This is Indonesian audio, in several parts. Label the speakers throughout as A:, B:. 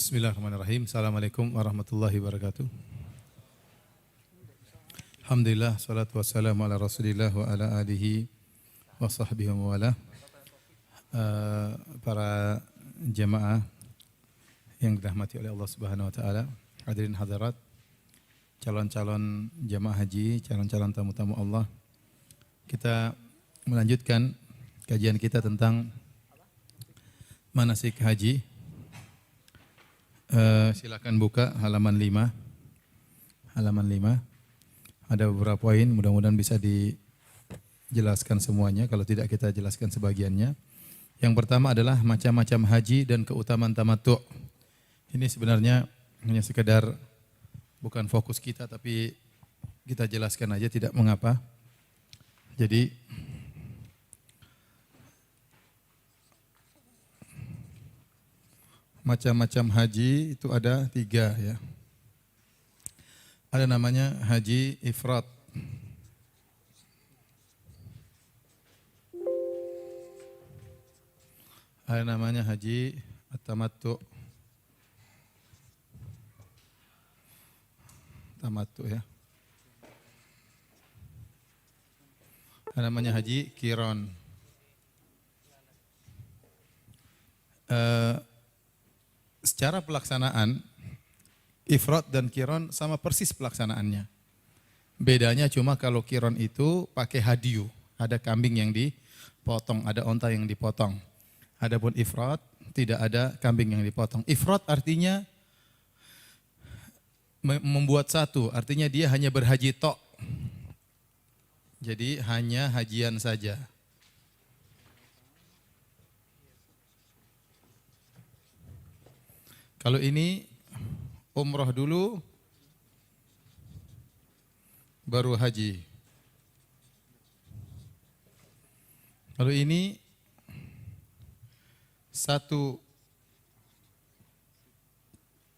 A: Bismillahirrahmanirrahim. Assalamualaikum warahmatullahi wabarakatuh. Alhamdulillah, salatu wassalamu ala rasulillah wa ala alihi wa sahbihi wa wala. Para jemaah yang dirahmati oleh Allah Subhanahu wa taala, hadirin hadirat, calon-calon jemaah haji, calon-calon tamu-tamu Allah. Kita melanjutkan kajian kita tentang manasik haji. Silakan buka halaman 5. Halaman 5. Ada beberapa poin, mudah-mudahan bisa dijelaskan semuanya, kalau tidak kita jelaskan sebagiannya. Yang pertama adalah macam-macam haji dan keutamaan tamattu'. Ini sebenarnya hanya sekedar bukan fokus kita, tapi kita jelaskan aja, tidak mengapa. Jadi macam-macam haji itu ada 3 ya. Ada namanya haji ifrat. Ada namanya haji at-tamattu. Tamattu ya. Ada namanya haji qiran. Secara pelaksanaan, ifrat dan qiran sama persis pelaksanaannya. Bedanya cuma kalau qiran itu pakai hadyu, ada kambing yang dipotong, ada onta yang dipotong. Adapun ifrat tidak ada kambing yang dipotong. Ifrat artinya membuat satu, artinya dia hanya berhaji tok. Jadi hanya hajian saja. Kalau ini umroh dulu, baru haji. Kalau ini satu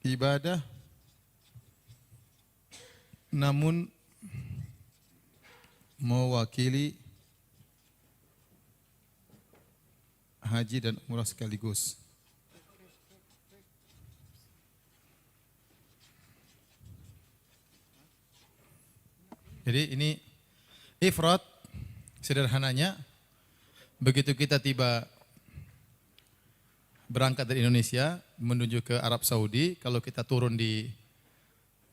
A: ibadah, namun mewakili haji dan umrah sekaligus. Jadi ini ifrat, sederhananya begitu kita tiba berangkat dari Indonesia menuju ke Arab Saudi, kalau kita turun di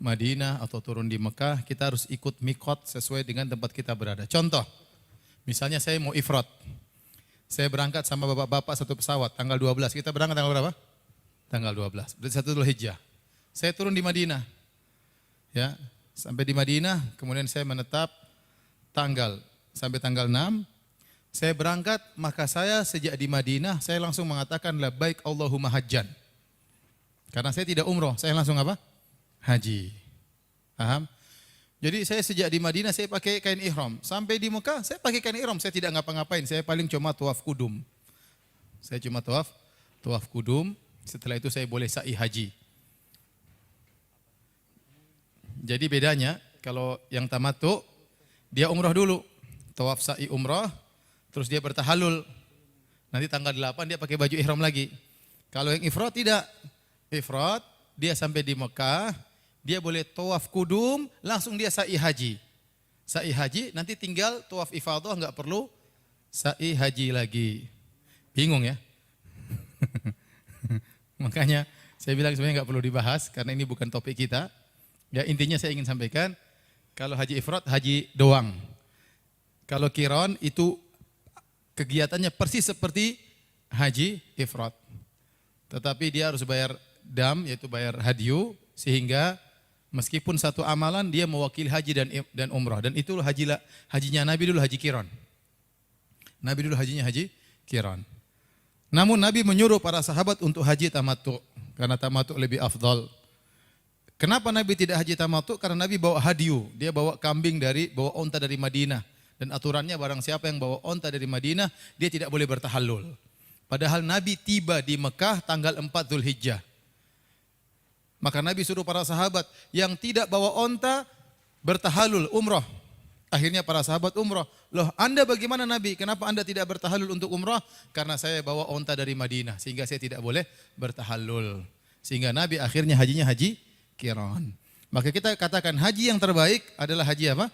A: Madinah atau turun di Mekah, kita harus ikut miqat sesuai dengan tempat kita berada. Contoh, misalnya saya mau ifrat. Saya berangkat sama bapak-bapak satu pesawat tanggal 12. Kita berangkat tanggal berapa? Tanggal 12. Berarti 1 Dzulhijjah. Saya turun di Madinah. Ya, sampai di Madinah, kemudian saya menetap sampai tanggal 6. Saya berangkat, maka saya sejak di Madinah, saya langsung mengatakan labbaik Allahumma hajjan. Karena saya tidak umroh, saya langsung apa? Haji. Paham? Jadi saya sejak di Madinah, saya pakai kain ihram. Sampai di Mekah, saya pakai kain ihram. Saya tidak ngapa-ngapain, saya paling cuma tawaf kudum. Saya cuma tawaf kudum, setelah itu saya boleh sa'i haji. Jadi bedanya, kalau yang tamattu, dia umrah dulu, tawaf sa'i umrah, terus dia bertahalul. Nanti tanggal 8 dia pakai baju ihram lagi. Kalau yang ifrat tidak. Ifrat, dia sampai di Mekah, dia boleh tawaf kudum, langsung dia sa'i haji. Sa'i haji, nanti tinggal tawaf ifadah, enggak perlu sa'i haji lagi. Bingung ya? Makanya saya bilang sebenarnya enggak perlu dibahas, karena ini bukan topik kita. Ya, intinya saya ingin sampaikan, kalau haji ifrat, haji doang. Kalau qiran itu kegiatannya persis seperti haji ifrat. Tetapi dia harus bayar dam, yaitu bayar hadyu, sehingga meskipun satu amalan dia mewakili haji dan umrah. Dan itu hajinya Nabi dulu haji qiran. Nabi dulu hajinya haji qiran. Namun Nabi menyuruh para sahabat untuk haji tamattu, karena tamattu lebih afdal. Kenapa Nabi tidak haji tamattu? Karena Nabi bawa hadyu, dia bawa bawa onta dari Madinah. Dan aturannya barang siapa yang bawa onta dari Madinah, dia tidak boleh bertahallul. Padahal Nabi tiba di Mekah tanggal 4 Dzulhijjah. Maka Nabi suruh para sahabat yang tidak bawa onta bertahallul umrah. Akhirnya para sahabat umrah. Loh, Anda bagaimana Nabi? Kenapa Anda tidak bertahallul untuk umrah? Karena saya bawa onta dari Madinah, sehingga saya tidak boleh bertahallul. Sehingga Nabi akhirnya hajinya haji qiran. Maka kita katakan haji yang terbaik adalah haji apa?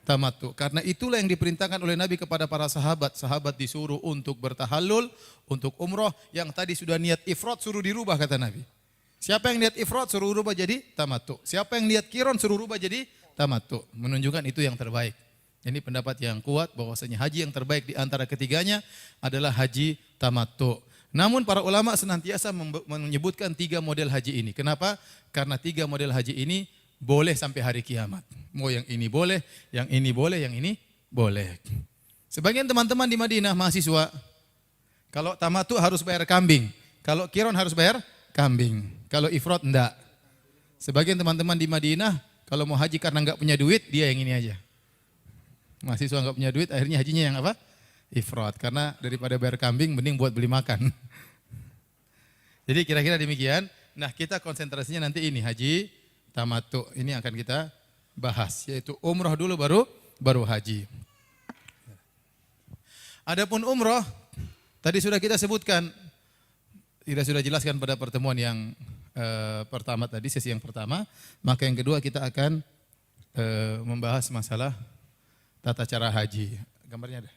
A: Tamattu. Karena itulah yang diperintahkan oleh Nabi kepada para sahabat. Sahabat disuruh untuk bertahallul, untuk umroh. Yang tadi sudah niat ifrad suruh dirubah kata Nabi. Siapa yang niat ifrad suruh rubah jadi tamattu. Siapa yang niat qiran suruh rubah jadi tamattu. Menunjukkan itu yang terbaik. Ini pendapat yang kuat bahwasanya haji yang terbaik di antara ketiganya adalah haji tamattu. Namun para ulama senantiasa menyebutkan 3 model haji ini. Kenapa? Karena 3 model haji ini boleh sampai hari kiamat. Mau yang ini boleh, yang ini boleh, yang ini boleh. Sebagian teman-teman di Madinah mahasiswa, kalau tamattu harus bayar kambing. Kalau qiran harus bayar kambing. Kalau ifrad enggak. Sebagian teman-teman di Madinah, kalau mau haji karena enggak punya duit, dia yang ini aja. Mahasiswa enggak punya duit, akhirnya hajinya yang apa? Ifrad. Karena daripada bayar kambing, mending buat beli makan. Jadi kira-kira demikian. Nah kita konsentrasinya nanti ini, haji tamattu. Ini akan kita bahas. Yaitu umroh dulu baru haji. Adapun umroh, tadi sudah kita sebutkan. Sudah jelaskan pada pertemuan yang pertama tadi, sesi yang pertama. Maka yang kedua kita akan membahas masalah tata cara haji. Gambarnya ada.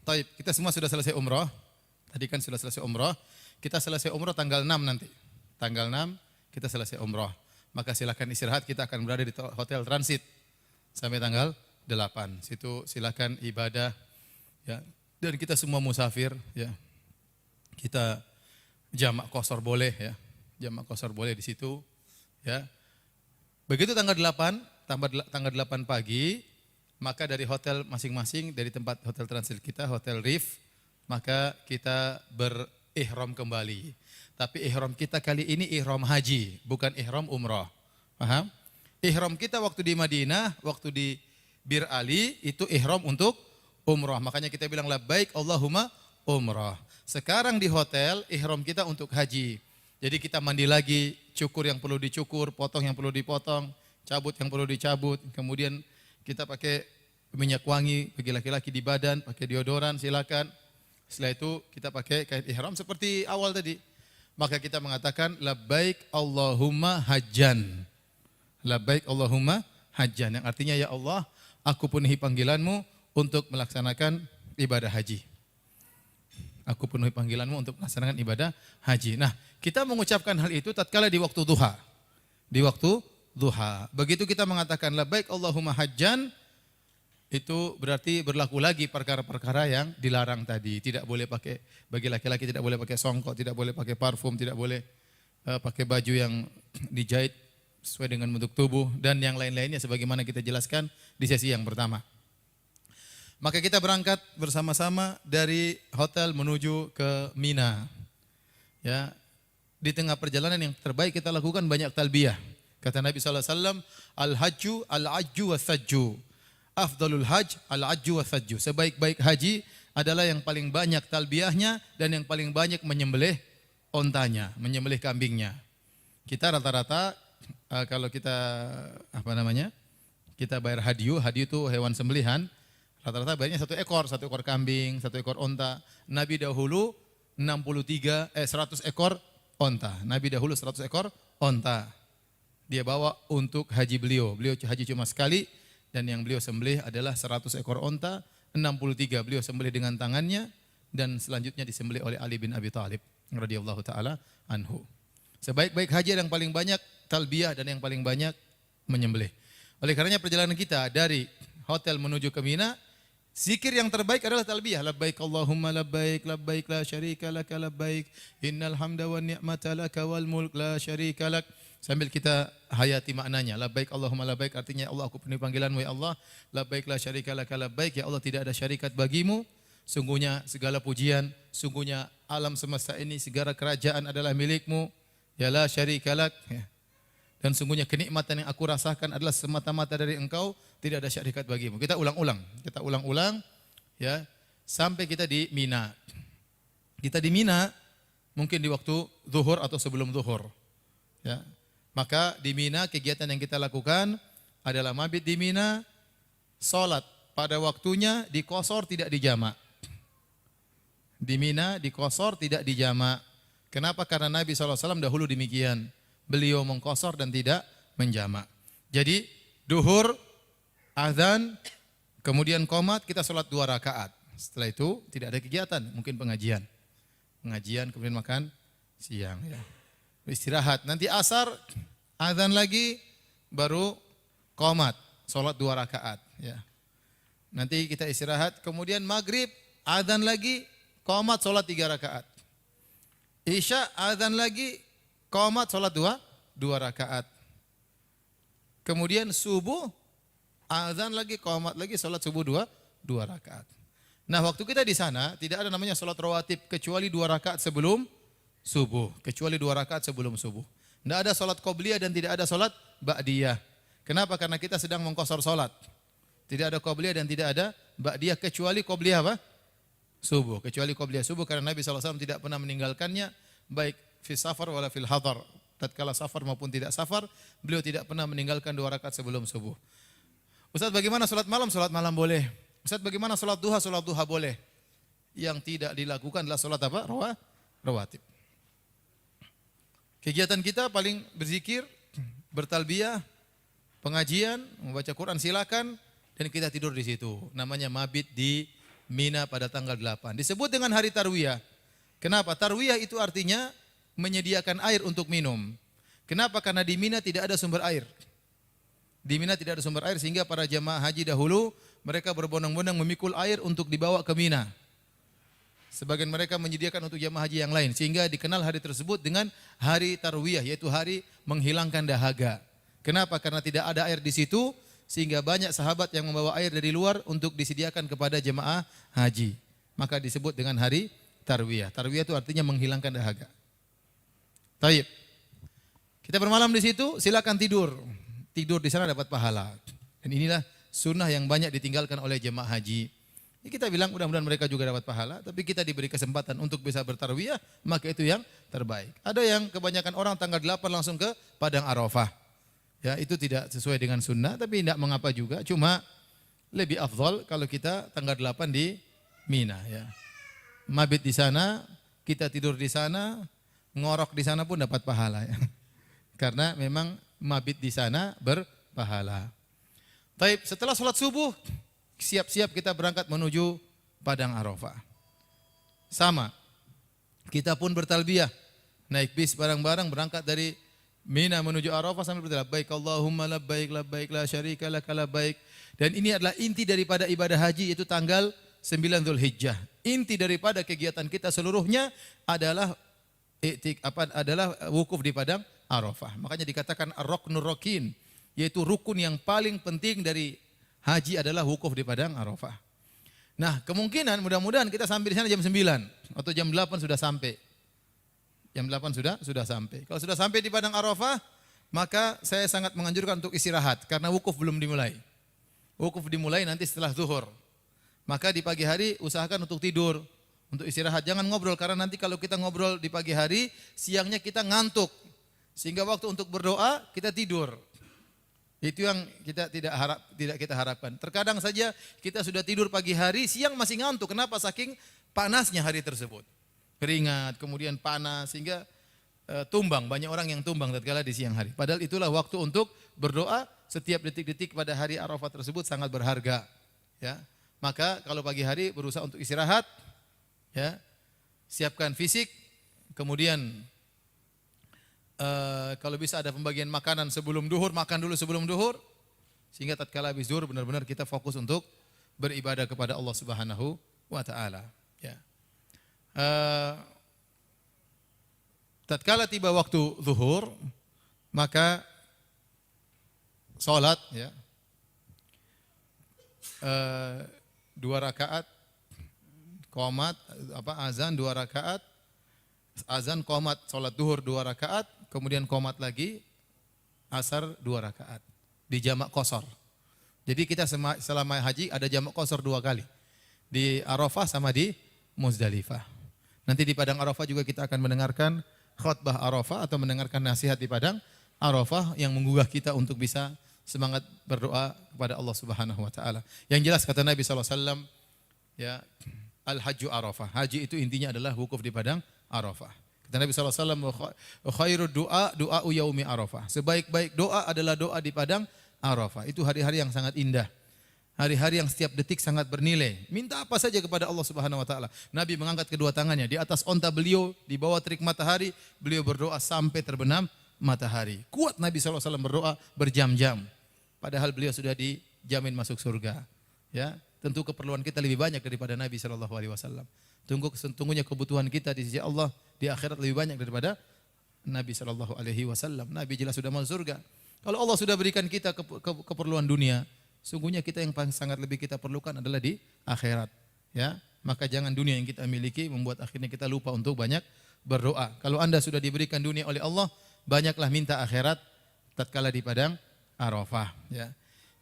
A: Taib, kita semua sudah selesai umroh. Tadi kan sudah selesai umroh. Kita selesai umroh tanggal 6 nanti. Tanggal 6 kita selesai umroh. Maka silakan istirahat, kita akan berada di hotel transit sampai tanggal 8. Situ silakan ibadah ya. Dan kita semua musafir ya. Kita jamak qashar boleh ya. Jamak qashar boleh di situ ya. Begitu tanggal 8 pagi, maka dari hotel masing-masing, dari tempat hotel transit kita, hotel Rif, maka kita berihram kembali. Tapi ihram kita kali ini ihram haji, bukan ihram umrah. Paham? Ihram kita waktu di Madinah, waktu di Bir Ali, itu ihram untuk umrah. Makanya kita bilang labbaik Allahumma umrah. Sekarang di hotel, ihram kita untuk haji. Jadi kita mandi lagi, cukur yang perlu dicukur, potong yang perlu dipotong, cabut yang perlu dicabut, kemudian kita pakai minyak wangi bagi laki-laki di badan, pakai deodoran silakan. Setelah itu kita pakai kain ihram seperti awal tadi. Maka kita mengatakan labbaik Allahumma hajjan. Labbaik Allahumma hajjan. Yang artinya ya Allah, aku penuhi panggilanmu untuk melaksanakan ibadah haji. Aku penuhi panggilanmu untuk melaksanakan ibadah haji. Nah, kita mengucapkan hal itu tatkala di waktu duha. Di waktu duha. Begitu kita mengatakan labbaik Allahumma hajjan, itu berarti berlaku lagi perkara-perkara yang dilarang tadi. Tidak boleh pakai, bagi laki-laki tidak boleh pakai songkok, tidak boleh pakai parfum, tidak boleh pakai baju yang dijahit sesuai dengan bentuk tubuh dan yang lain-lainnya sebagaimana kita jelaskan di sesi yang pertama. Maka kita berangkat bersama-sama dari hotel menuju ke Mina. Ya, di tengah perjalanan yang terbaik kita lakukan banyak talbiyah. Kata Nabi SAW, al-hajju al-ajju was-sajju. Afdalul hajj al-ajju was-sajju. Sebaik-baik haji adalah yang paling banyak talbiyahnya dan yang paling banyak menyembelih ontanya, menyembelih kambingnya. Kita rata-rata kalau kita kita bayar hadiu itu hewan sembelihan, rata-rata bayarnya 1 ekor kambing, 1 ekor onta. Nabi dahulu 100 ekor onta. Nabi dahulu 100 ekor onta. Dia bawa untuk haji beliau. Beliau haji cuma sekali dan yang beliau sembelih adalah 100 ekor onta. 63 beliau sembelih dengan tangannya dan selanjutnya disembelih oleh Ali bin Abi Thalib radhiyallahu taala anhu. Sebaik-baik haji yang paling banyak talbiyah dan yang paling banyak menyembelih. Oleh karenanya perjalanan kita dari hotel menuju ke Mina, zikir yang terbaik adalah talbiyah. Labbaik Allahumma labbaik, labbaik la syarika laka labbaik, innal hamda wan ni'mata laka wal mulk la syarika lak. Sambil kita hayati maknanya. Labbaik Allahumma labbaik artinya Allah aku penuhi panggilanmu ya Allah. Labbaik la syarika laka labbaik, ya Allah tidak ada syarikat bagimu. Sungguhnya segala pujian, sungguhnya alam semesta ini segala kerajaan adalah milikmu. Ya la syarika lak. Dan sungguhnya kenikmatan yang aku rasakan adalah semata-mata dari engkau, tidak ada syarikat bagimu. Kita ulang-ulang ya sampai kita di Mina. Kita di Mina mungkin di waktu zuhur atau sebelum zuhur. Ya. Maka di Mina kegiatan yang kita lakukan adalah mabit di Mina, salat pada waktunya di qashar tidak dijamak. Di Mina di qashar tidak dijamak. Kenapa? Karena Nabi SAW dahulu demikian. Beliau mengqasar dan tidak menjamak. Jadi duhur, azan, kemudian qomat, kita sholat 2 rakaat. Setelah itu tidak ada kegiatan, mungkin pengajian. Pengajian, kemudian makan siang. Ya. Istirahat. Nanti asar, azan lagi, baru qomat, sholat 2 rakaat. Ya. Nanti kita istirahat, kemudian maghrib, azan lagi, qomat, sholat 3 rakaat. Isya, azan lagi, qomat, sholat 2 rakaat. Kemudian subuh, azan lagi, qomat lagi, sholat subuh 2 rakaat. Nah, waktu kita di sana tidak ada namanya sholat rawatib kecuali 2 rakaat sebelum subuh. Kecuali 2 rakaat sebelum subuh. Tidak ada sholat qobliyah dan tidak ada sholat ba'diyah. Kenapa? Karena kita sedang mengqasar sholat. Tidak ada qobliyah dan tidak ada ba'diyah kecuali qobliyah apa? Subuh. Kecuali qobliyah subuh karena Nabi SAW tidak pernah meninggalkannya baik fi safar wala fil hadar. Tatkala safar maupun tidak safar, beliau tidak pernah meninggalkan 2 rakaat sebelum subuh. Ustaz, bagaimana sholat malam? Sholat malam boleh. Ustaz, bagaimana sholat duha? Sholat duha boleh. Yang tidak dilakukan adalah sholat apa? Rawatib. Kegiatan kita paling berzikir, bertalbiyah, pengajian, membaca Quran silakan, dan kita tidur di situ. Namanya mabit di Mina pada tanggal 8. Disebut dengan hari tarwiyah. Kenapa? Tarwiyah itu artinya menyediakan air untuk minum. Kenapa? Karena di Mina tidak ada sumber air. Di Mina tidak ada sumber air sehingga para jamaah haji dahulu mereka berbondong-bondong memikul air untuk dibawa ke Mina. Sebagian mereka menyediakan untuk jamaah haji yang lain sehingga dikenal hari tersebut dengan hari tarwiyah, yaitu hari menghilangkan dahaga. Kenapa? Karena tidak ada air di situ sehingga banyak sahabat yang membawa air dari luar untuk disediakan kepada jemaah haji. Maka disebut dengan hari tarwiyah. Tarwiyah itu artinya menghilangkan dahaga. Taib. Kita bermalam di situ, silakan tidur. Tidur di sana dapat pahala. Dan inilah sunnah yang banyak ditinggalkan oleh jemaah haji. Ini kita bilang mudah-mudahan mereka juga dapat pahala, tapi kita diberi kesempatan untuk bisa bertarwiyah, maka itu yang terbaik. Ada yang kebanyakan orang tanggal 8 langsung ke Padang Arafah. Ya, itu tidak sesuai dengan sunnah, tapi tidak mengapa juga. Cuma lebih afdal kalau kita tanggal 8 di Mina. Ya. Mabit di sana, kita tidur di sana, ngorok di sana pun dapat pahala. Ya. Karena memang mabit di sana berpahala. Taib, setelah sholat subuh, siap-siap kita berangkat menuju Padang Arafah. Sama, kita pun bertalbiyah, naik bis bareng-bareng berangkat dari Mina menuju Arafah sambil bertalbiyah, labbaik Allahumma labbaik labbaik la syarika laka labbaik. Dan ini adalah inti daripada ibadah haji, yaitu tanggal 9 Dzulhijjah. Inti daripada kegiatan kita seluruhnya adalah wukuf di Padang Arafah. Makanya dikatakan ar-ruknur rakin, yaitu rukun yang paling penting dari haji adalah wukuf di Padang Arafah. Nah, kemungkinan mudah-mudahan kita sampai di sana jam 9 atau jam 8 sudah sampai. Jam 8 sudah sampai. Kalau sudah sampai di Padang Arafah, maka saya sangat menganjurkan untuk istirahat karena wukuf belum dimulai. Wukuf dimulai nanti setelah zuhur. Maka di pagi hari usahakan untuk tidur, untuk istirahat. Jangan ngobrol karena nanti kalau kita ngobrol di pagi hari, siangnya kita ngantuk. Sehingga waktu untuk berdoa kita tidur. Itu yang kita tidak kita harapkan. Terkadang saja kita sudah tidur pagi hari, siang masih ngantuk. Kenapa? Saking panasnya hari tersebut. Keringat, kemudian panas sehingga tumbang. Banyak orang yang tumbang tatkala di siang hari. Padahal itulah waktu untuk berdoa. Setiap detik-detik pada hari Arafah tersebut sangat berharga. Ya. Maka kalau pagi hari berusaha untuk istirahat, ya, siapkan fisik, kemudian kalau bisa ada pembagian makanan sebelum duhur, makan dulu sebelum duhur, sehingga tatkala habis duhur benar-benar kita fokus untuk beribadah kepada Allah Subhanahu wa Ta'ala. Ya. Tatkala tiba waktu zuhur, maka salat, ya, 2 rakaat, qomat, azan 2 rakaat, azan qomat, salat duhur 2 rakaat, kemudian qomat lagi, asar 2 rakaat, di jamak qasar. Jadi kita selama haji ada jamak qasar 2 kali, di Arafah sama di Muzdalifah. Nanti di Padang Arafah juga kita akan mendengarkan khutbah Arafah atau mendengarkan nasihat di Padang Arafah yang menggugah kita untuk bisa semangat berdoa kepada Allah Subhanahu wa Ta'ala. Yang jelas kata Nabi SAW, ya, al-hajju Arafah. Haji itu intinya adalah wukuf di Padang Arafah. Kata Nabi SAW, khairu doa, doa yaumi Arafah. Sebaik-baik doa adalah doa di padang Arafah. Itu hari-hari yang sangat indah. Hari-hari yang setiap detik sangat bernilai. Minta apa saja kepada Allah Subhanahu wa taala. Nabi mengangkat kedua tangannya di atas onta beliau, di bawah terik matahari, beliau berdoa sampai terbenam matahari. Kuat Nabi SAW berdoa berjam-jam. Padahal beliau sudah dijamin masuk surga. Ya, tentu keperluan kita lebih banyak daripada Nabi SAW. Sesungguhnya kebutuhan kita di sisi Allah di akhirat lebih banyak daripada Nabi SAW. Nabi jelas sudah masuk surga. Kalau Allah sudah berikan kita keperluan dunia, sungguhnya kita yang sangat lebih kita perlukan adalah di akhirat. Ya, maka jangan dunia yang kita miliki membuat akhirnya kita lupa untuk banyak berdoa. Kalau Anda sudah diberikan dunia oleh Allah, banyaklah minta akhirat tatkala di padang Arafah. Ya.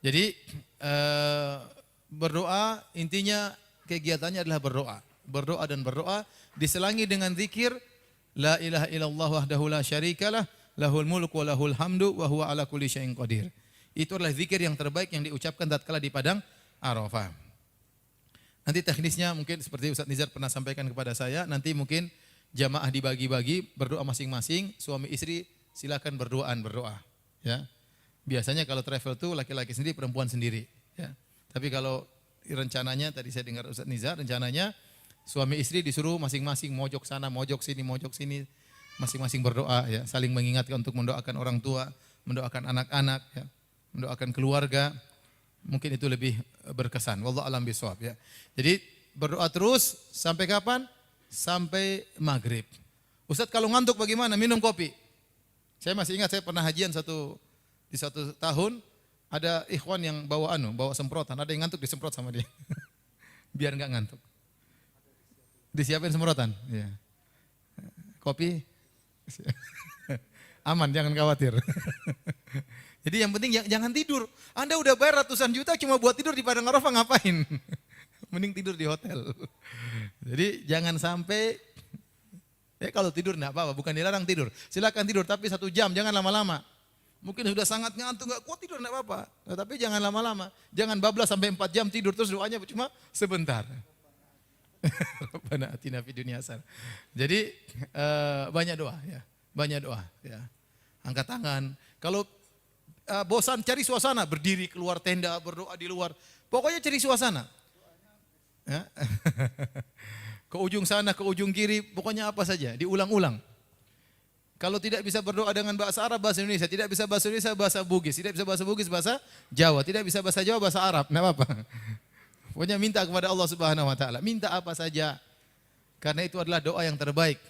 A: Jadi berdoa intinya kegiatannya adalah berdoa. Berdoa dan berdoa diselangi dengan zikir la ilaha illallah wahdahu la syarikalah lahul mulku wa lahul hamdu wa huwa ala kulli syai'in qadir. Itu adalah zikir yang terbaik yang diucapkan tatkala di padang Arafah. Nanti teknisnya mungkin seperti Ustaz Nizar pernah sampaikan kepada saya, nanti mungkin jamaah dibagi-bagi berdoa masing-masing, suami istri silakan berdoa. Ya. Biasanya kalau travel tuh laki-laki sendiri, perempuan sendiri. Ya. Tapi kalau rencananya tadi saya dengar Ustaz Nizar, rencananya suami istri disuruh masing-masing mojok sana, mojok sini, masing-masing berdoa, ya, saling mengingatkan untuk mendoakan orang tua, mendoakan anak-anak, ya, mendoakan keluarga. Mungkin itu lebih berkesan. Wallahu a'lam bishawab, ya. Jadi berdoa terus sampai kapan? Sampai maghrib. Ustaz kalau ngantuk bagaimana? Minum kopi. Saya masih ingat saya pernah hajian di satu tahun ada ikhwan yang bawa semprotan, ada yang ngantuk disemprot sama dia. Biar enggak ngantuk. Disiapin semprotan, ya. Kopi aman, jangan khawatir. Jadi yang penting jangan tidur. Anda udah bayar ratusan juta cuma buat tidur di padang Arafah, ngapain? Mending tidur di hotel. Jadi jangan sampai, kalau tidur enggak apa-apa, bukan dilarang tidur. Silakan tidur tapi 1 jam, jangan lama-lama. Mungkin sudah sangat ngantuk, enggak kuat tidur enggak apa-apa. Tapi jangan lama-lama. Jangan bablas sampai 4 jam tidur terus doanya cuma sebentar. Rabbana atina fid dunya hasanah. Jadi banyak doa, ya. Banyak doa, ya. Angkat tangan. Kalau bosan cari suasana, berdiri keluar tenda, berdoa di luar. Pokoknya cari suasana. Ya. Ke ujung sana, ke ujung kiri, pokoknya apa saja, diulang-ulang. Kalau tidak bisa berdoa dengan bahasa Arab, bahasa Indonesia, tidak bisa bahasa Indonesia, bahasa Bugis, tidak bisa bahasa Bugis, bahasa Jawa, tidak bisa bahasa Jawa, bahasa Arab, enggak apa-apa. Pokoknya minta kepada Allah Subhanahu wa taala, minta apa saja. Karena itu adalah doa yang terbaik.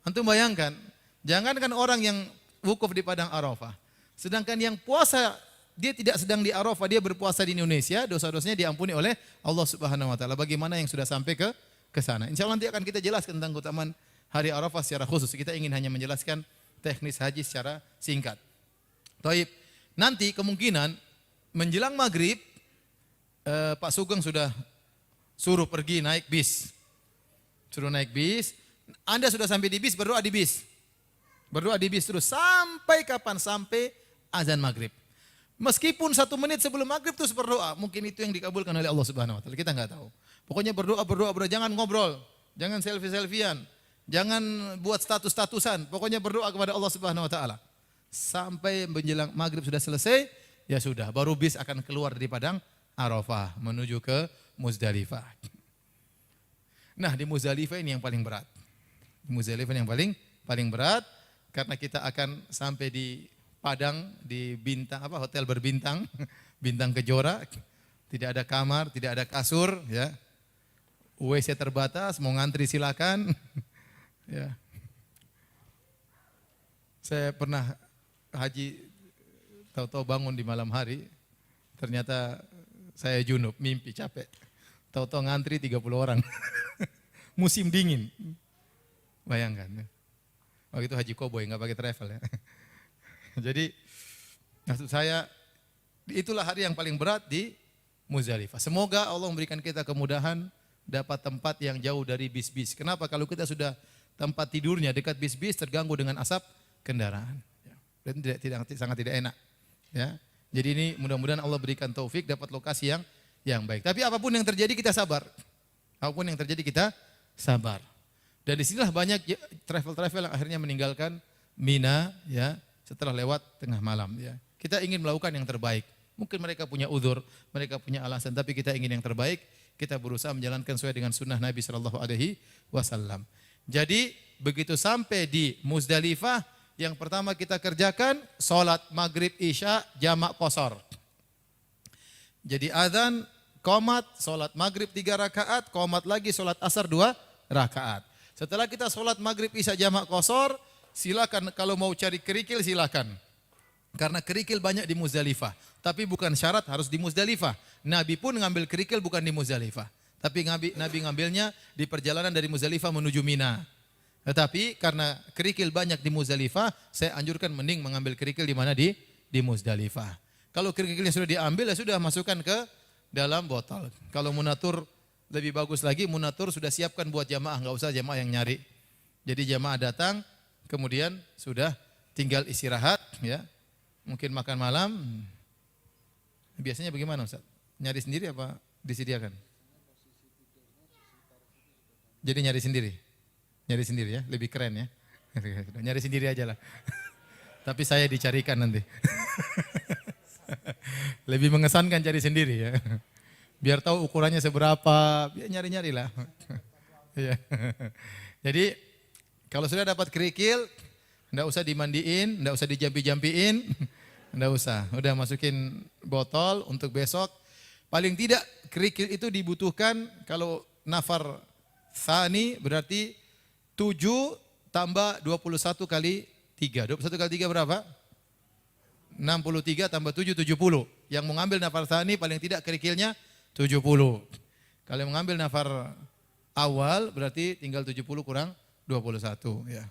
A: Antum bayangkan, jangankan orang yang wukuf di padang Arafah, sedangkan yang puasa dia tidak sedang di Arafah, dia berpuasa di Indonesia, dosa-dosanya diampuni oleh Allah Subhanahu wa taala. Bagaimana yang sudah sampai ke sana? Insyaallah nanti akan kita jelaskan tentang keutamaan hari Arafah secara khusus. Kita ingin hanya menjelaskan teknis haji secara singkat. Taib. Nanti kemungkinan menjelang maghrib Pak Sugeng sudah suruh pergi naik bis. Suruh naik bis. Anda sudah sampai di bis, berdoa di bis. Berdoa di bis terus sampai kapan? Sampai azan maghrib. Meskipun 1 menit sebelum maghrib terus berdoa, mungkin itu yang dikabulkan oleh Allah Subhanahu wa taala. Kita enggak tahu. Pokoknya berdoa, jangan ngobrol, jangan selfie-selfian, jangan buat status-statusan. Pokoknya berdoa kepada Allah Subhanahu wa taala. Sampai menjelang maghrib sudah selesai, ya sudah, baru bis akan keluar dari padang Arafah menuju ke Muzdalifah. Nah, di Muzdalifah ini yang paling berat. Di Muzdalifah yang paling berat karena kita akan sampai di Padang di hotel berbintang, bintang Kejora, tidak ada kamar, tidak ada kasur, ya. WC terbatas, mau ngantri silakan. Ya. Saya pernah haji, tahu-tahu bangun di malam hari, ternyata saya junub, mimpi capek. Tahu-tahu ngantri 30 orang. Musim dingin. Bayangkan. Waktu itu haji koboi, nggak pakai travel ya. Jadi maksud saya itulah hari yang paling berat di Muzdalifah. Semoga Allah memberikan kita kemudahan dapat tempat yang jauh dari bis-bis. Kenapa? Kalau kita sudah tempat tidurnya dekat bis-bis terganggu dengan asap kendaraan. Dan sangat tidak enak. Ya. Jadi ini mudah-mudahan Allah berikan taufik dapat lokasi yang baik. Tapi apapun yang terjadi kita sabar. Apapun yang terjadi kita sabar. Dan disinilah banyak travel-travel yang akhirnya meninggalkan Mina ya setelah lewat tengah malam ya. Kita ingin melakukan yang terbaik. Mungkin mereka punya uzur, mereka punya alasan, tapi kita ingin yang terbaik. Kita berusaha menjalankan sesuai dengan sunnah Nabi Shallallahu Alaihi Wasallam. Jadi begitu sampai di Muzdalifah, yang pertama kita kerjakan sholat maghrib isya jamak qashar. Jadi azan, qomat, sholat maghrib 3 rakaat, qomat lagi sholat asar 2 rakaat. Setelah kita sholat maghrib isya jamak qashar, silakan kalau mau cari kerikil silakan. Karena kerikil banyak di Muzdalifah. Tapi bukan syarat harus di Muzdalifah. Nabi pun ngambil kerikil bukan di Muzdalifah. Tapi Nabi ngambilnya di perjalanan dari Muzdalifah menuju Mina. Tetapi karena kerikil banyak di Muzdalifah, saya anjurkan mending mengambil kerikil di mana di Muzdalifah. Kalau kerikilnya sudah diambil, ya sudah masukkan ke dalam botol. Kalau munatur lebih bagus lagi, munatur sudah siapkan buat jamaah, nggak usah jamaah yang nyari. Jadi jamaah datang, kemudian sudah tinggal istirahat, ya. Mungkin makan malam. Biasanya bagaimana Ustaz? Nyari sendiri apa disediakan? Jadi nyari sendiri? Nyari sendiri ya, lebih keren ya. Nyari sendiri aja lah. Tapi saya dicarikan nanti. Lebih mengesankan cari sendiri ya. Biar tahu ukurannya seberapa, biar nyari-nyari lah. Jadi kalau sudah dapat kerikil, enggak usah dimandiin, enggak usah dijampi-jampiin, enggak usah. Udah masukin botol untuk besok. Paling tidak kerikil itu dibutuhkan kalau nafar tsani berarti 7 tambah 21 kali 3. 21 kali 3 berapa? 63 tambah 7, 70. Yang mengambil nafar tsani paling tidak kerikilnya 70. Kalau yang mengambil nafar awal berarti tinggal 70 kurang 21 ya.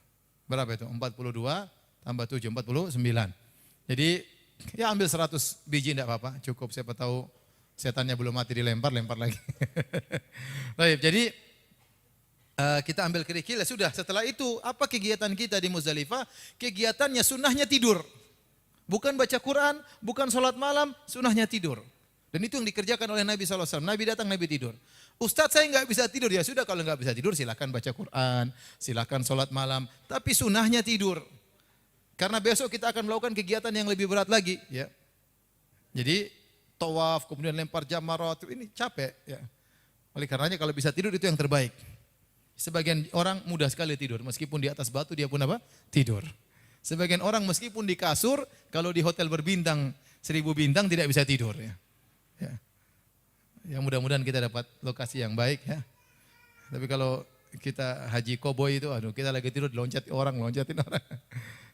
A: Berapa itu? 42 tambah 7, 49. Jadi ya ambil 100 biji enggak apa-apa, cukup, siapa tahu setannya belum mati dilempar lagi. Baik, jadi kita ambil kerikil, ya sudah. Setelah itu apa kegiatan kita di Muzdalifah? Kegiatannya sunnahnya tidur. Bukan baca Quran, bukan sholat malam, sunnahnya tidur. Dan itu yang dikerjakan oleh Nabi SAW. Nabi datang, Nabi tidur. Ustadz saya nggak bisa tidur, ya sudah kalau nggak bisa tidur silakan baca Quran, silakan sholat malam. Tapi sunnahnya tidur. Karena besok kita akan melakukan kegiatan yang lebih berat lagi. Ya. Jadi tawaf, kemudian lempar jamarat, ini capek. Ya. Oleh karenanya kalau bisa tidur itu yang terbaik. Sebagian orang mudah sekali tidur, meskipun di atas batu dia pun apa? Tidur. Sebagian orang meskipun di kasur, kalau di hotel berbintang 1000 bintang tidak bisa tidur. Ya. Ya. Ya mudah-mudahan kita dapat lokasi yang baik ya. Tapi kalau kita haji koboi itu, aduh kita lagi tidur loncatin orang.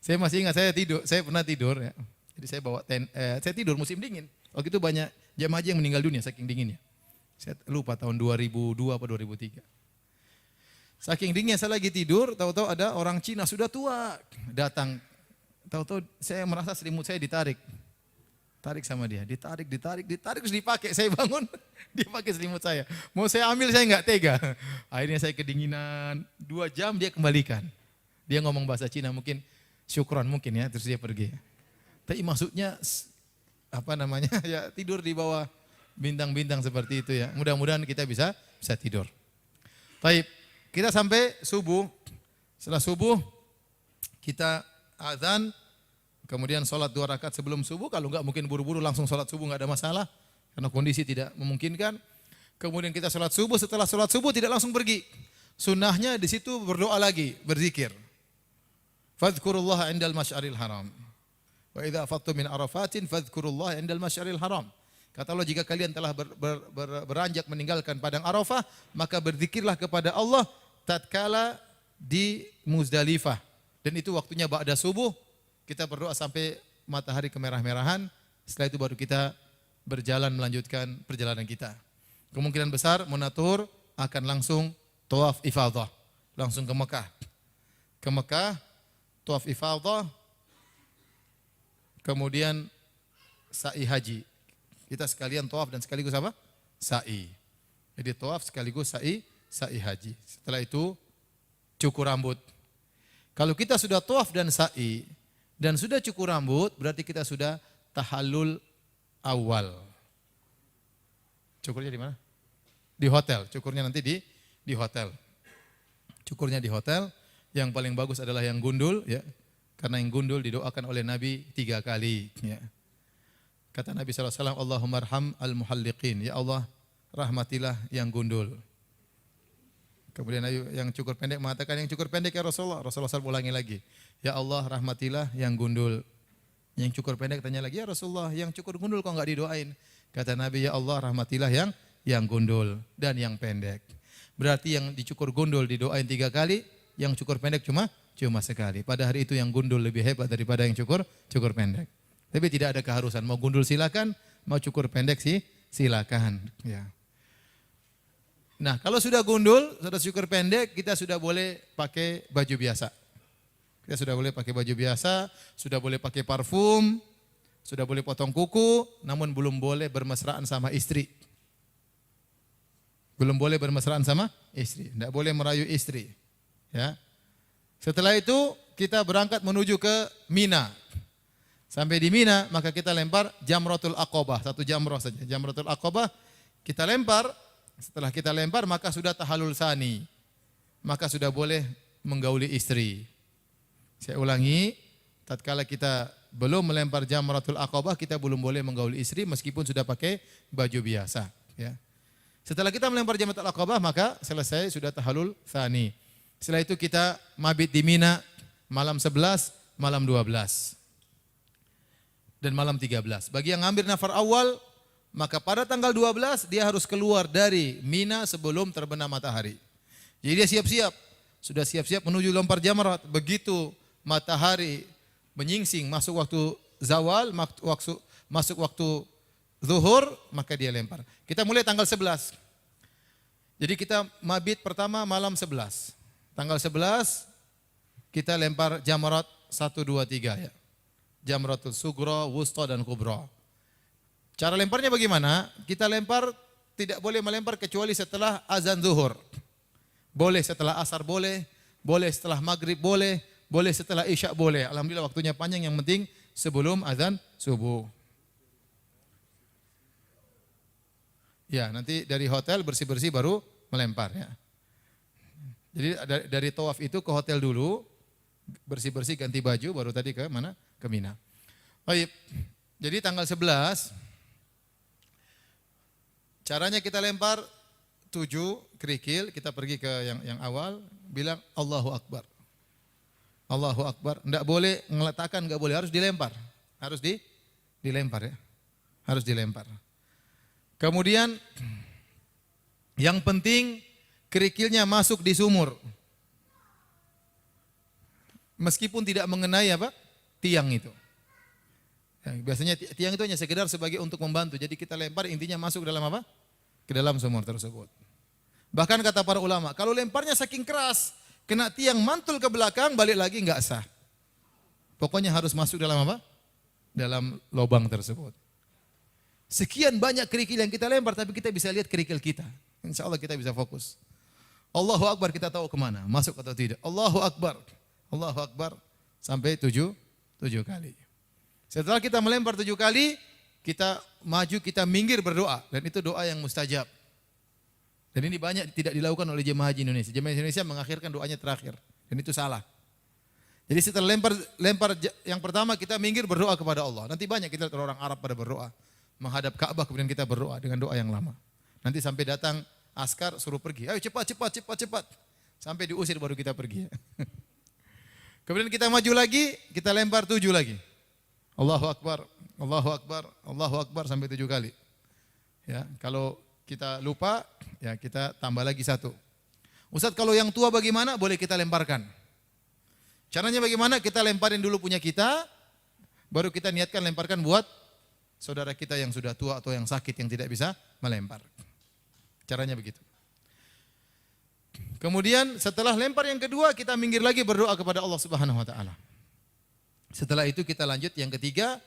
A: Saya masih ingat saya pernah tidur ya. Jadi saya bawa saya tidur musim dingin. Waktu itu banyak jemaah haji yang meninggal dunia saking dinginnya. Saya lupa tahun 2002 atau 2003. Saking dinginnya saya lagi tidur, tahu-tahu ada orang Cina sudah tua datang. Tahu-tahu saya merasa selimut saya ditarik. Tarik sama dia, ditarik terus dipakai. Saya bangun, dia pakai selimut saya. Mau saya ambil saya nggak tega. Akhirnya saya kedinginan, 2 jam dia kembalikan. Dia ngomong bahasa Cina mungkin syukron mungkin ya, terus dia pergi. Tapi maksudnya apa namanya ya tidur di bawah bintang-bintang seperti itu ya. Mudah-mudahan kita bisa tidur. Baik, kita sampai subuh. Setelah subuh kita azan. Kemudian sholat 2 rakaat sebelum subuh, kalau enggak mungkin buru-buru langsung sholat subuh enggak ada masalah. Karena kondisi tidak memungkinkan. Kemudian kita sholat subuh, setelah sholat subuh tidak langsung pergi. Sunnahnya di situ berdoa lagi, berzikir. Fadhkurullaha indal masy'aril haram. Wa idza afattum min arafatin fadhkurullaha indal masy'aril haram. Kata Allah, jika kalian telah beranjak meninggalkan padang Arafah, maka berzikirlah kepada Allah tatkala di Muzdalifah. Dan itu waktunya ba'da subuh. Kita berdoa sampai matahari kemerah-merahan. Setelah itu baru kita berjalan melanjutkan perjalanan kita. Kemungkinan besar munatur akan langsung tawaf ifadah. Langsung ke Mekah. Ke Mekah, tawaf ifadah. Kemudian sa'i haji. Kita sekalian tawaf dan sekaligus apa? Sa'i. Jadi tawaf sekaligus sa'i haji. Setelah itu cukur rambut. Kalau kita sudah tawaf dan sa'i, dan sudah cukur rambut, berarti kita sudah tahallul awal. Cukurnya di mana? Di hotel. Cukurnya nanti di hotel. Cukurnya di hotel. Yang paling bagus adalah yang gundul, ya. Karena yang gundul didoakan oleh Nabi 3 kali. Ya. Kata Nabi SAW, Allahumma arham al-muhalliqin. Ya Allah, rahmatilah yang gundul. Kemudian Nabi yang cukur pendek mengatakan, yang cukur pendek ya Rasulullah. Rasulullah SAW ulangi lagi. Ya Allah, rahmatilah yang gundul. Yang cukur pendek tanya lagi, ya Rasulullah, yang cukur gundul kok enggak didoain? Kata Nabi, ya Allah, rahmatilah yang gundul dan yang pendek. Berarti yang dicukur gundul didoain 3 kali, yang cukur pendek cuma sekali. Pada hari itu yang gundul lebih hebat daripada yang cukur pendek. Tapi tidak ada keharusan. Mau gundul silakan, mau cukur pendek silakan. Ya. Nah, kalau sudah gundul, sudah cukur pendek, kita sudah boleh pakai baju biasa. Kita sudah boleh pakai baju biasa, sudah boleh pakai parfum, sudah boleh potong kuku, namun belum boleh bermesraan sama istri. Belum boleh bermesraan sama istri. Tidak boleh merayu istri. Ya. Setelah itu kita berangkat menuju ke Mina. Sampai di Mina maka kita lempar Jamratul Aqabah, 1 jamrah saja. Jamratul Aqabah kita lempar, setelah kita lempar maka sudah tahallul tsani. Maka sudah boleh menggauli istri. Saya ulangi, tatkala kita belum melempar Jamratul Aqabah kita belum boleh menggauli istri meskipun sudah pakai baju biasa, ya. Setelah kita melempar Jamratul Aqabah maka selesai sudah tahallul tsani. Setelah itu kita mabit di Mina malam 11, malam 12. Dan malam 13. Bagi yang ngambil nafar awal, maka pada tanggal 12 dia harus keluar dari Mina sebelum terbenam matahari. Jadi dia siap-siap. Sudah siap-siap menuju lempar jamrat. Begitu matahari menyingsing masuk waktu zawal, masuk waktu zuhur, maka dia lempar. Kita mulai tanggal 11. Jadi kita mabit pertama malam 11. Tanggal 11 kita lempar jamrat 1, 2, 3 ya. Jamratul Sugra, Wusta dan Kubra. Cara lemparnya bagaimana? Kita lempar tidak boleh melempar kecuali setelah azan zuhur. Boleh setelah asar boleh setelah maghrib boleh setelah isya boleh. Alhamdulillah waktunya panjang, yang penting sebelum azan subuh. Ya, nanti dari hotel bersih-bersih baru melempar ya. Jadi dari tawaf itu ke hotel dulu, bersih-bersih ganti baju, baru tadi ke mana? Ke Mina. Baik. Jadi tanggal 11 caranya kita lempar 7 kerikil, kita pergi ke yang awal, bilang Allahu Akbar. Allahu Akbar. Enggak boleh ngeletakkan, enggak boleh, harus dilempar. Harus dilempar ya. Harus dilempar. Kemudian yang penting kerikilnya masuk di sumur. Meskipun tidak mengenai apa? Tiang itu. Ya, biasanya tiang itu hanya sekedar sebagai untuk membantu. Jadi kita lempar intinya masuk dalam apa? Ke dalam sumur tersebut. Bahkan kata para ulama, kalau lemparnya saking keras, kena tiang mantul ke belakang, balik lagi enggak sah. Pokoknya harus masuk dalam apa? Dalam lubang tersebut. Sekian banyak kerikil yang kita lempar, tapi kita bisa lihat kerikil kita. Insya Allah kita bisa fokus. Allahu Akbar, kita tahu kemana, masuk atau tidak. Allahu Akbar, Allahu Akbar, sampai 7 kali. Setelah kita melempar 7 kali, kita maju, kita minggir berdoa. Dan itu doa yang mustajab. Dan ini banyak tidak dilakukan oleh jemaah haji Indonesia. Jemaah Indonesia mengakhirkan doanya terakhir. Dan itu salah. Jadi setelah lempar yang pertama kita minggir berdoa kepada Allah. Nanti banyak kita lihat orang Arab pada berdoa. Menghadap Ka'bah kemudian kita berdoa dengan doa yang lama. Nanti sampai datang askar suruh pergi. Ayo cepat. Sampai diusir baru kita pergi. Kemudian kita maju lagi, kita lempar 7 lagi. Allahu Akbar, Allahu Akbar, Allahu Akbar sampai 7 kali. Ya, kalau kita lupa, ya kita tambah lagi 1. Ustaz, kalau yang tua bagaimana? Boleh kita lemparkan. Caranya bagaimana? Kita lemparin dulu punya kita, baru kita niatkan lemparkan buat saudara kita yang sudah tua atau yang sakit yang tidak bisa melempar. Caranya begitu. Kemudian setelah lempar yang kedua, kita minggir lagi berdoa kepada Allah Subhanahu wa taala. Setelah itu kita lanjut yang ketiga,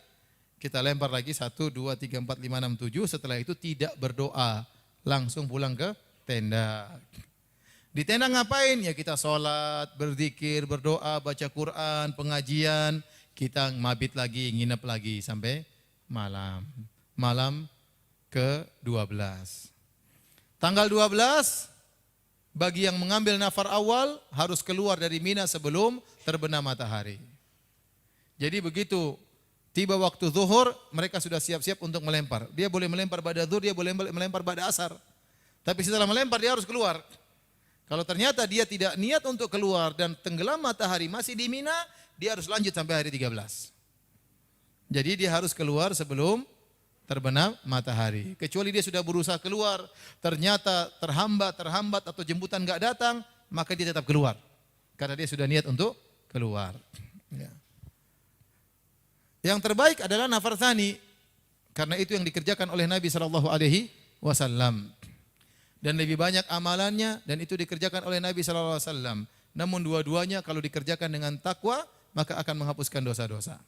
A: kita lempar lagi 1, 2, 3, 4, 5, 6, 7. Setelah itu tidak berdoa, langsung pulang ke tenda. Di tenda ngapain? Ya kita sholat, berzikir, berdoa, baca Quran, pengajian. Kita mabit lagi, nginep lagi sampai malam. Malam ke-12. Tanggal 12 bagi yang mengambil nafar awal harus keluar dari Mina sebelum terbenam matahari. Jadi begitu tiba waktu zuhur, mereka sudah siap-siap untuk melempar. Dia boleh melempar pada zuhur, dia boleh melempar pada asar. Tapi setelah melempar dia harus keluar. Kalau ternyata dia tidak niat untuk keluar dan tenggelam matahari masih di Mina, dia harus lanjut sampai hari 13. Jadi dia harus keluar sebelum terbenam matahari. Kecuali dia sudah berusaha keluar, ternyata terhambat atau jemputan enggak datang, maka dia tetap keluar. Karena dia sudah niat untuk keluar. Ya. Yang terbaik adalah nafar tsani, karena itu yang dikerjakan oleh Nabi sallallahu alaihi wasallam. Dan lebih banyak amalannya dan itu dikerjakan oleh Nabi sallallahu alaihi wasallam. Namun dua-duanya kalau dikerjakan dengan takwa, maka akan menghapuskan dosa-dosa.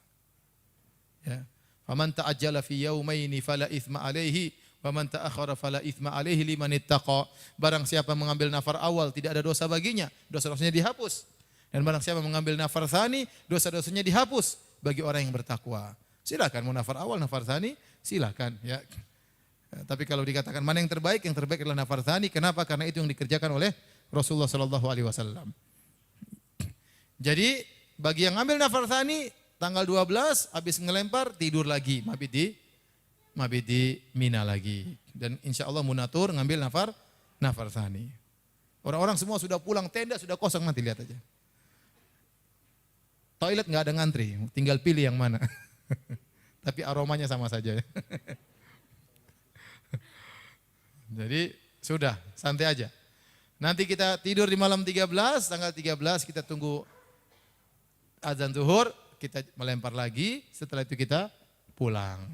A: Ya. Faman ta'ajjala fi yaumaini fala itsma alaihi wa man ta'akhkhara fala itsma alaihi liman ittaqa. Barang siapa mengambil nafar awal tidak ada dosa baginya, dosa-dosanya dihapus. Dan barang siapa mengambil nafar tsani, dosa-dosanya dihapus bagi orang yang bertakwa. Silakan mau nafar awal, nafar tsani, silakan ya. Tapi kalau dikatakan mana yang terbaik adalah nafar tsani. Kenapa? Karena itu yang dikerjakan oleh Rasulullah sallallahu alaihi wasallam. Jadi bagi yang ambil nafar tsani tanggal 12 habis ngelempar tidur lagi, mabit di Mina lagi. Dan insya Allah munatur ngambil nafar tsani. Orang-orang semua sudah pulang, tenda sudah kosong, nanti lihat aja. Toilet nggak ada ngantri, tinggal pilih yang mana. Tapi aromanya sama saja. Jadi sudah, santai aja. Nanti kita tidur di malam 13, tanggal 13 kita tunggu azan zuhur, kita melempar lagi, setelah itu kita pulang.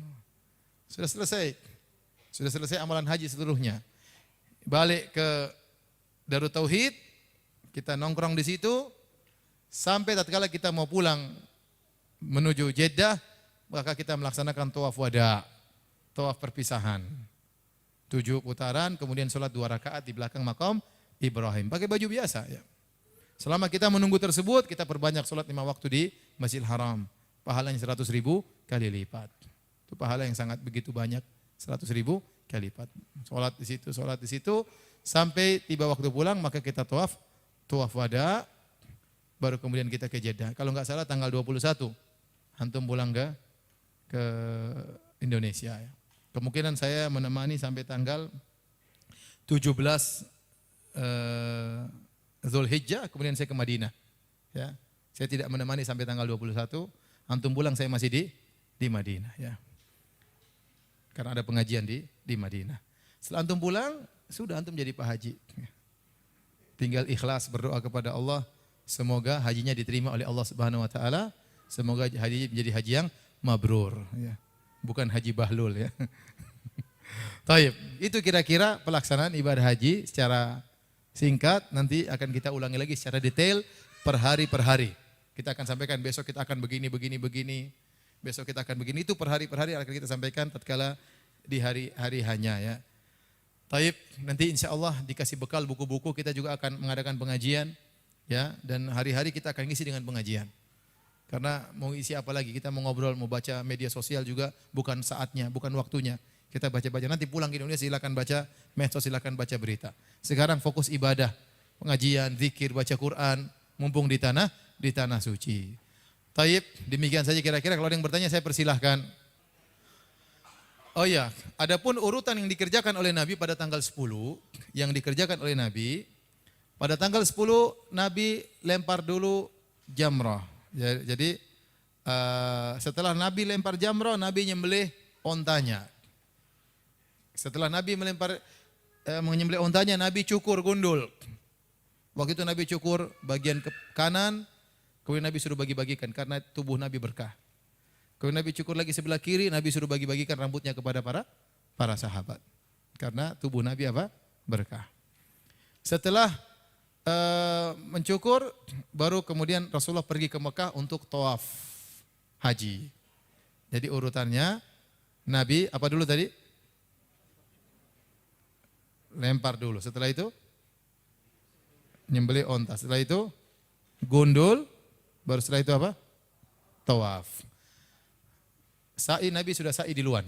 A: Sudah selesai. Sudah selesai amalan haji seluruhnya. Balik ke Darut Tauhid, kita nongkrong di situ, sampai tatkala kita mau pulang menuju Jeddah, maka kita melaksanakan tawaf wada, tawaf perpisahan. 7 putaran, kemudian sholat 2 rakaat di belakang makam Ibrahim. Pakai baju biasa. Ya. Selama kita menunggu tersebut, kita perbanyak sholat 5 waktu di Masjidil Haram. Pahalanya 100.000 kali lipat. Itu pahala yang sangat begitu banyak. 100.000 kali lipat. Sholat di situ, sampai tiba waktu pulang, maka kita tawaf wada, baru kemudian kita ke Jeddah. Kalau nggak salah tanggal 21, antum pulang ke Indonesia. Ya. Kemungkinan saya menemani sampai tanggal 17 Zulhijjah, kemudian saya ke Madinah. Ya. Saya tidak menemani sampai tanggal 21, antum pulang saya masih di Madinah. Ya. Karena ada pengajian di Madinah. Setelah antum pulang, sudah antum jadi Pak Haji. Tinggal ikhlas berdoa kepada Allah, semoga hajinya diterima oleh Allah Subhanahu wa taala, semoga hajinya menjadi haji yang mabrur. Ya. Bukan haji bahlul ya. Taib, itu kira-kira pelaksanaan ibadah haji secara singkat. Nanti akan kita ulangi lagi secara detail per hari. Kita akan sampaikan besok kita akan begini. Besok kita akan begini, itu per hari akan kita sampaikan tatkala di hari hanya ya. Taib, nanti insya Allah dikasih bekal buku-buku, kita juga akan mengadakan pengajian ya, dan hari-hari kita akan ngisi dengan pengajian. Karena mau isi apa lagi, kita mau ngobrol, mau baca media sosial juga bukan saatnya, bukan waktunya. Kita baca-baca, nanti pulang ke Indonesia silakan baca medsos, silakan baca berita. Sekarang fokus ibadah, pengajian, zikir, baca Quran, mumpung di tanah suci. Taib, demikian saja kira-kira. Kalau ada yang bertanya saya persilahkan. Oh ya, adapun urutan yang dikerjakan oleh Nabi pada tanggal 10, yang dikerjakan oleh Nabi, pada tanggal 10 Nabi lempar dulu jamrah. Jadi setelah Nabi lempar jamrah, Nabi nyembelih ontanya. Setelah Nabi menyembelih ontanya, Nabi cukur gundul. Waktu itu Nabi cukur bagian ke kanan, kemudian Nabi suruh bagi-bagikan karena tubuh Nabi berkah. Kemudian Nabi cukur lagi sebelah kiri, Nabi suruh bagi-bagikan rambutnya kepada para sahabat. Karena tubuh Nabi berkah. Setelah mencukur, baru kemudian Rasulullah pergi ke Mekah untuk tawaf haji. Jadi urutannya Nabi apa dulu tadi? Lempar dulu. Setelah itu nyembelih onta. Setelah itu gundul. Baru setelah itu apa? Tawaf. Sa'i, Nabi sudah sa'i di luar.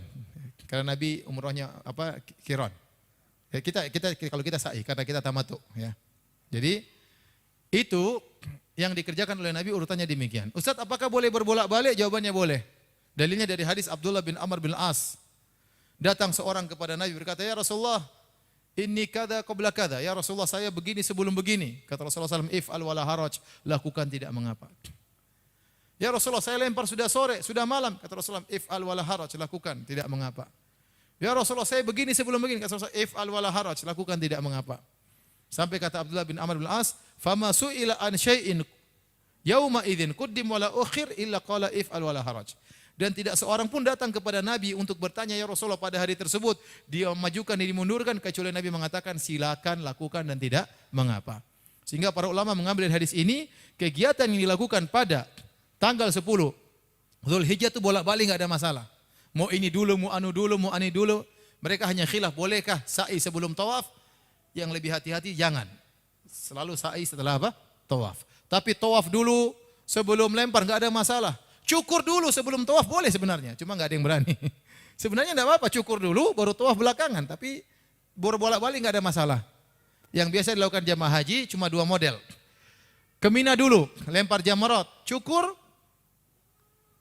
A: Karena Nabi umrohnya qiron. Kita kalau kita sa'i karena kita tamattu ya. Jadi itu yang dikerjakan oleh Nabi urutannya demikian. Ustaz, apakah boleh berbolak-balik? Jawabannya boleh. Dalilnya dari hadis Abdullah bin Amr bin As. Datang seorang kepada Nabi berkata, "Ya Rasulullah, inni kada qabla kada." Ya Rasulullah, saya begini sebelum begini. Kata Rasulullah SAW, "If'al wala haraj." Lakukan, tidak mengapa. Ya Rasulullah, saya lempar sudah sore, sudah malam. Kata Rasulullah, "If'al wala haraj." Lakukan, tidak mengapa. Ya Rasulullah, saya begini sebelum begini. Kata Rasulullah, "If'al wala haraj." Lakukan, tidak mengapa. Sampai kata Abdullah bin Amr bin As, "Fama su'ila an syai'in yauma idzin quddim wala ukhir illa qala if'al wala haraj." Dan tidak seorang pun datang kepada Nabi untuk bertanya, "Ya Rasulullah, pada hari tersebut dia memajukan, dia dimundurkan," kecuali Nabi mengatakan, "Silakan lakukan dan tidak mengapa." Sehingga para ulama mengambil dari hadis ini, kegiatan yang dilakukan pada tanggal 10 Zulhijjah itu bolak-balik enggak ada masalah. Mau ini dulu, mau anu dulu, mau ani dulu. Mereka hanya khilaf, bolehkah sa'i sebelum tawaf? Yang lebih hati-hati jangan. Selalu sa'i setelah apa? Tawaf. Tapi tawaf dulu sebelum lempar enggak ada masalah. Cukur dulu sebelum tawaf boleh sebenarnya, cuma enggak ada yang berani. Sebenarnya enggak apa-apa, cukur dulu baru tawaf belakangan, tapi bolak-balik enggak ada masalah. Yang biasa dilakukan jamaah haji cuma dua model. Ke Mina dulu, lempar jamrat, cukur,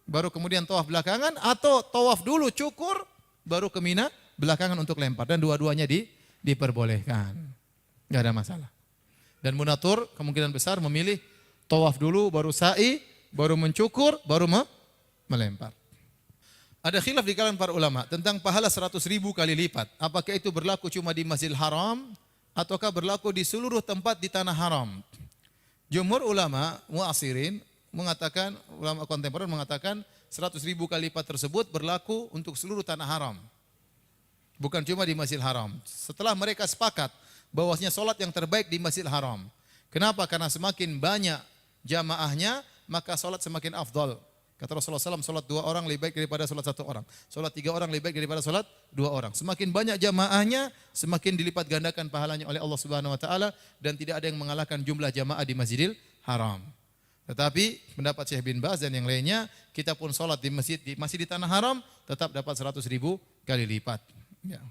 A: baru kemudian tawaf belakangan, atau tawaf dulu cukur, baru ke Mina belakangan untuk lempar. Dan dua-duanya diperbolehkan. Enggak ada masalah. Dan munatur kemungkinan besar memilih tawaf dulu, baru sa'i, baru mencukur, baru melempar. Ada khilaf di kalangan para ulama tentang pahala 100.000 kali lipat. Apakah itu berlaku cuma di Masjidil Haram ataukah berlaku di seluruh tempat di tanah haram? Jumhur ulama muasirin mengatakan, ulama kontemporer mengatakan 100.000 kali lipat tersebut berlaku untuk seluruh tanah haram. Bukan cuma di Masjidil Haram. Setelah mereka sepakat bahwasanya salat yang terbaik di Masjidil Haram. Kenapa? Karena semakin banyak jamaahnya, maka salat semakin afdal. Kata Rasulullah SAW, salat 2 orang lebih baik daripada salat 1 orang. Salat 3 orang lebih baik daripada salat 2 orang. Semakin banyak jamaahnya, semakin dilipat gandakan pahalanya oleh Allah Subhanahu wa taala dan tidak ada yang mengalahkan jumlah jamaah di Masjidil Haram. Tetapi pendapat Syekh bin Baz dan yang lainnya, kita pun salat di masjid masih di tanah haram tetap dapat 100.000 kali lipat. Ya.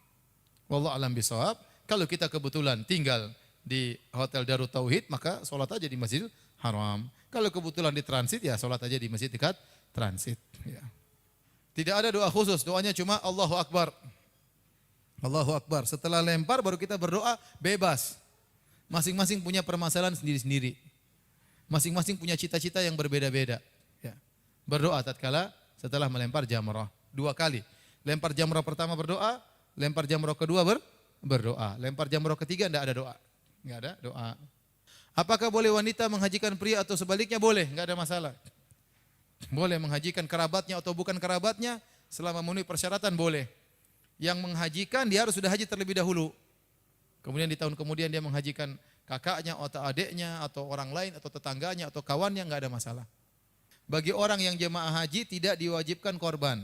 A: Wallahu a'lam bishawab. Kalau kita kebetulan tinggal di Hotel Darut Tauhid, maka salat aja di Masjidil Haram. Kalau kebetulan di transit, ya salat aja di masjid dekat transit. Ya. Tidak ada doa khusus, doanya cuma Allahu Akbar. Allahu Akbar. Setelah lempar baru kita berdoa bebas. Masing-masing punya permasalahan sendiri-sendiri. Masing-masing punya cita-cita yang berbeda-beda. Ya. Berdoa tatkala setelah melempar jamrah 2 kali. Lempar jamrah pertama berdoa, lempar jamrah kedua berdoa. Lempar jamrah ketiga tidak ada doa. Enggak ada doa. Apakah boleh wanita menghajikan pria atau sebaliknya? Boleh, enggak ada masalah. Boleh menghajikan kerabatnya atau bukan kerabatnya, selama memenuhi persyaratan boleh. Yang menghajikan dia harus sudah haji terlebih dahulu. Kemudian di tahun kemudian dia menghajikan kakaknya atau adiknya atau orang lain atau tetangganya atau kawannya, enggak ada masalah. Bagi orang yang jemaah haji tidak diwajibkan korban.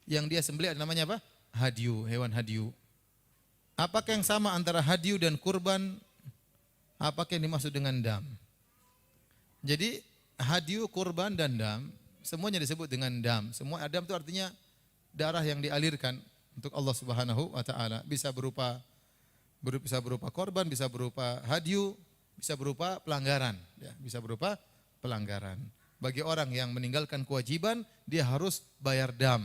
A: Yang dia sembelih namanya apa? Hadyu, hewan hadyu. Apakah yang sama antara hadyu dan kurban? Apakah yang dimaksud dengan dam? Jadi hadyu, kurban dan dam semuanya disebut dengan dam. Semua dam itu artinya darah yang dialirkan untuk Allah Subhanahu wa taala. Bisa berupa korban, bisa berupa hadyu, bisa berupa pelanggaran, ya, bisa berupa pelanggaran. Bagi orang yang meninggalkan kewajiban, dia harus bayar dam.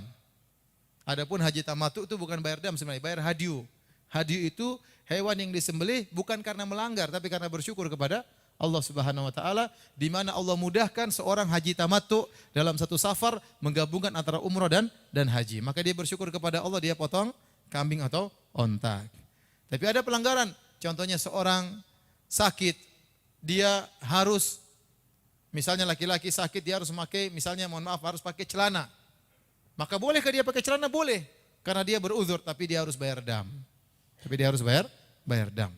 A: Adapun haji tamattu itu bukan bayar dam sebenarnya, bayar hadyu. Hadyu itu hewan yang disembelih bukan karena melanggar, tapi karena bersyukur kepada Allah Subhanahu wa taala, di mana Allah mudahkan seorang haji tamattu dalam satu safar menggabungkan antara umrah dan haji. Maka dia bersyukur kepada Allah, dia potong kambing atau onta. Tapi ada pelanggaran, contohnya seorang sakit, dia harus, misalnya laki-laki sakit, dia harus memakai, misalnya mohon maaf, harus pakai celana. Maka bolehkah dia pakai celana? Boleh, karena dia beruzur, tapi dia harus bayar dam. Tapi dia harus bayar dam.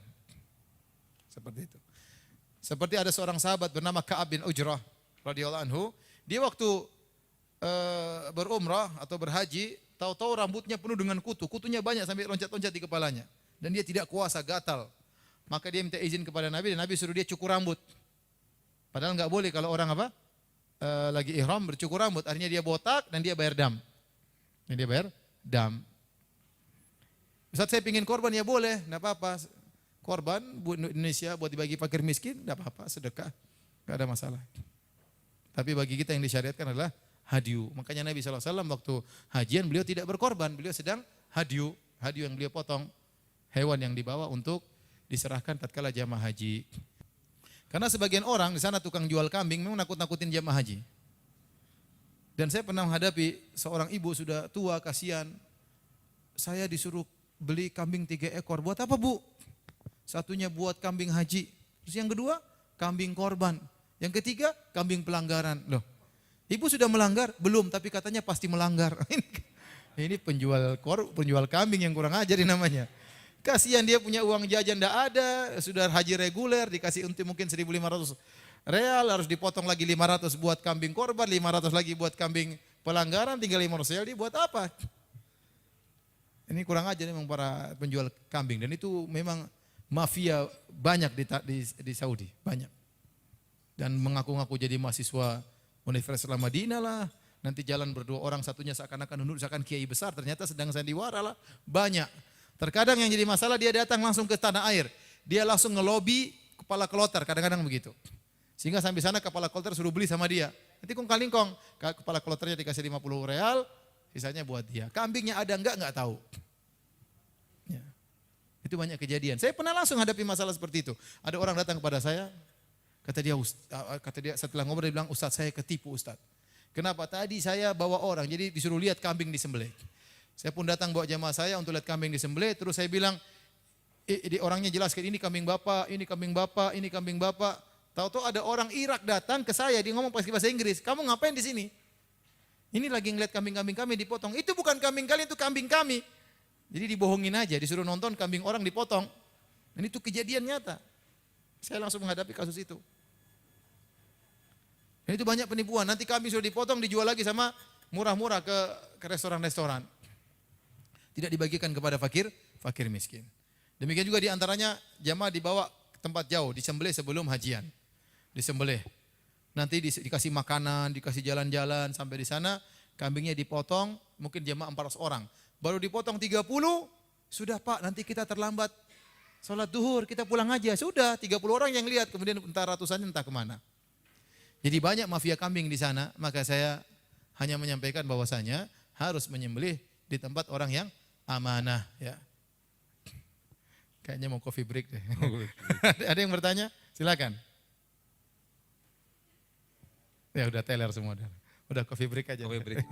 A: Seperti itu. Seperti ada seorang sahabat bernama Ka'ab bin Ujrah radhiyallahu anhu, dia waktu berumrah atau berhaji, tahu-tahu rambutnya penuh dengan kutu, kutunya banyak sampai loncat-loncat di kepalanya. Dan dia tidak kuasa, gatal. Maka dia minta izin kepada Nabi dan Nabi suruh dia cukur rambut. Padahal enggak boleh kalau orang lagi ihram bercukur rambut, artinya dia botak dan dia bayar dam. Dan dia bayar dam. Ustaz, saya pingin korban, ya boleh, enggak apa-apa. korban buat Indonesia, buat dibagi fakir miskin, tidak apa-apa, sedekah, nggak ada masalah. Tapi bagi kita yang disyariatkan adalah hadiu. Makanya Nabi SAW waktu hajian beliau tidak berkorban, beliau sedang hadiu yang beliau potong, hewan yang dibawa untuk diserahkan tatkala jamaah haji. Karena sebagian orang di sana tukang jual kambing memang nakut-nakutin jamaah haji. Dan saya pernah menghadapi seorang ibu sudah tua, kasihan. Saya disuruh beli kambing 3 ekor. Buat apa, Bu? Satunya buat kambing haji. Terus yang kedua, kambing korban. Yang ketiga, kambing pelanggaran. Loh, ibu sudah melanggar? Belum, tapi katanya pasti melanggar. Ini penjual kambing yang kurang ajar namanya. Kasihan dia punya uang jajan tidak ada, sudah haji reguler, dikasih untung mungkin 1.500 real, harus dipotong lagi 500 buat kambing korban, 500 lagi buat kambing pelanggaran, tinggal 500 real, dia buat apa? Ini kurang ajar memang para penjual kambing, dan itu memang mafia banyak di Saudi, banyak. Dan mengaku-ngaku jadi mahasiswa Universitas Islam Madinah lah, nanti jalan berdua orang, satunya seakan-akan nunduk, seakan kiai besar, ternyata sedang sandiwara lah, banyak. Terkadang yang jadi masalah dia datang langsung ke tanah air, dia langsung ngelobi kepala kloter, kadang-kadang begitu. Sehingga sampai sana kepala kloter suruh beli sama dia. Nanti kong kalingkong, kepala kloternya dikasih 50 real, sisanya buat dia. Kambingnya ada enggak tahu. Ya. Itu banyak kejadian. Saya pernah langsung hadapi masalah seperti itu. Ada orang datang kepada saya, kata dia setelah ngobrol dia bilang, Ustaz saya ketipu Ustaz. Kenapa? Tadi saya bawa orang, jadi disuruh lihat kambing disembelih. Saya pun datang bawa jamaah saya untuk lihat kambing disembelih, terus saya bilang, orangnya jelaskan ini kambing bapak, ini kambing bapak, ini kambing bapak. Tahu-tahu ada orang Irak datang ke saya, dia ngomong pakai bahasa Inggris, kamu ngapain di sini? Ini lagi ngeliat kambing-kambing kami dipotong. Itu bukan kambing kalian, itu kambing kami. Jadi dibohongin aja, disuruh nonton kambing orang dipotong. Dan itu kejadian nyata. Saya langsung menghadapi kasus itu. Dan itu banyak penipuan. Nanti kambing sudah dipotong, dijual lagi sama murah-murah ke restoran-restoran. Tidak dibagikan kepada fakir miskin. Demikian juga diantaranya jamaah dibawa ke tempat jauh, disembelih sebelum hajian. Disembelih. Nanti dikasih makanan, dikasih jalan-jalan, sampai di sana kambingnya dipotong, mungkin jamaah 400 orang. Baru dipotong 30, sudah Pak, nanti kita terlambat sholat duhur, kita pulang aja. Sudah, 30 orang yang lihat, kemudian entah ratusannya entah kemana. Jadi banyak mafia kambing di sana, maka saya hanya menyampaikan bahwasanya harus menyembelih di tempat orang yang amanah. Ya. Kayaknya mau coffee break deh. Ada yang bertanya? Silakan. Ya udah teler semua. Udah coffee break aja. Coffee break.